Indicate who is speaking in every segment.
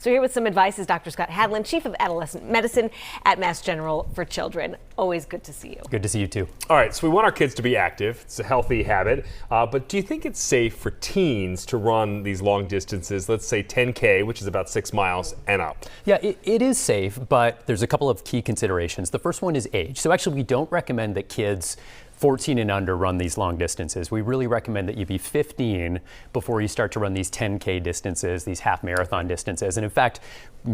Speaker 1: So here with some advice is Dr. Scott Hadland, Chief of Adolescent Medicine at Mass General for Children. Always good to see you.
Speaker 2: Good to see you too.
Speaker 3: All right, so we want our kids to be active. It's a healthy habit. But do you think it's safe for teens to run these long distances, let's say 10K, which is about 6 miles, and up?
Speaker 2: Yeah, it is safe, but there's a couple of key considerations. The first one is age. So actually, we don't recommend that kids 14 and under run these long distances. We really recommend that you be 15 before you start to run these 10K distances, these half marathon distances. And in fact,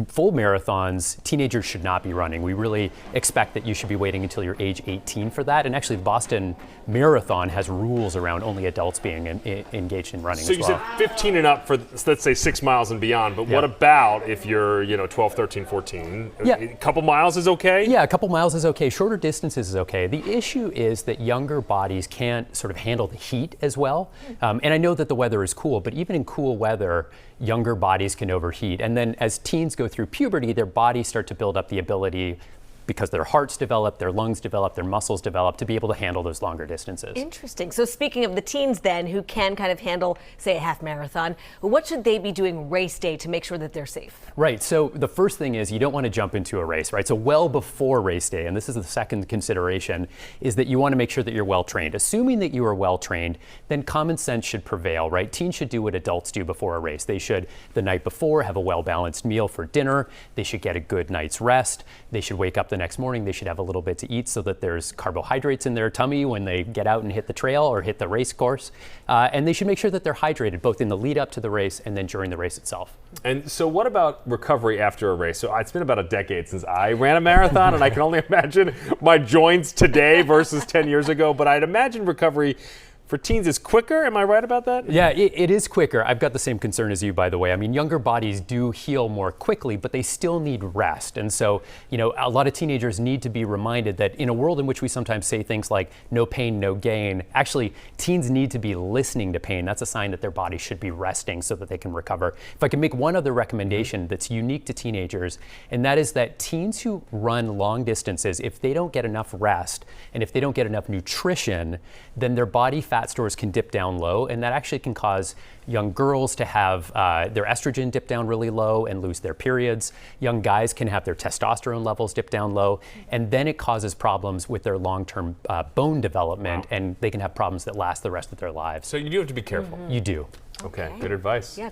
Speaker 2: full marathons, teenagers should not be running. We really expect that you should be waiting until you're age 18 for that. And actually, the Boston Marathon has rules around only adults being engaged in running
Speaker 3: so
Speaker 2: as well.
Speaker 3: You said 15 and up for, let's say, 6 miles and beyond. But what about if you're, 12, 13, 14?
Speaker 2: Yeah.
Speaker 3: A couple miles is okay?
Speaker 2: Yeah, a couple miles is okay. Shorter distances is okay. The issue is that younger bodies can't sort of handle the heat as well. And I know that the weather is cool, but even in cool weather, younger bodies can overheat. And then as teens go through puberty, their bodies start to build up the ability, because their hearts develop, their lungs develop, their muscles develop, to be able to handle those longer distances.
Speaker 1: Interesting. So speaking of the teens then, who can kind of handle, say, a half marathon, what should they be doing race day to make sure that they're safe?
Speaker 2: Right. So the first thing is you don't want to jump into a race, right? So well before race day, and this is the second consideration, is that you want to make sure that you're well trained. Assuming that you are well trained, then common sense should prevail, right? Teens should do what adults do before a race. They should, the night before, have a well-balanced meal for dinner. They should get a good night's rest. They should wake up the next morning. They should have a little bit to eat so that there's carbohydrates in their tummy when they get out and hit the trail or hit the race course. And they should make sure that they're hydrated both in the lead up to the race and then during the race itself.
Speaker 3: And so what about recovery after a race? So it's been about a decade since I ran a marathon, and I can only imagine my joints today versus 10 years ago. But I'd imagine recovery for teens is quicker. Am I right about that?
Speaker 2: Yeah, it is quicker. I've got the same concern as you, by the way. I mean, younger bodies do heal more quickly, but they still need rest. And so, a lot of teenagers need to be reminded that in a world in which we sometimes say things like no pain, no gain, actually teens need to be listening to pain. That's a sign that their body should be resting so that they can recover. If I can make one other recommendation that's unique to teenagers, and that is that teens who run long distances, if they don't get enough rest and if they don't get enough nutrition, then their body fat stores can dip down low, and that actually can cause young girls to have their estrogen dip down really low and lose their periods. Young guys can have their testosterone levels dip down low, and then it causes problems with their long-term bone development, and they can have problems that last the rest of their lives.
Speaker 3: So you do have to be careful.
Speaker 2: You do.
Speaker 3: Okay, good advice.
Speaker 1: Yeah.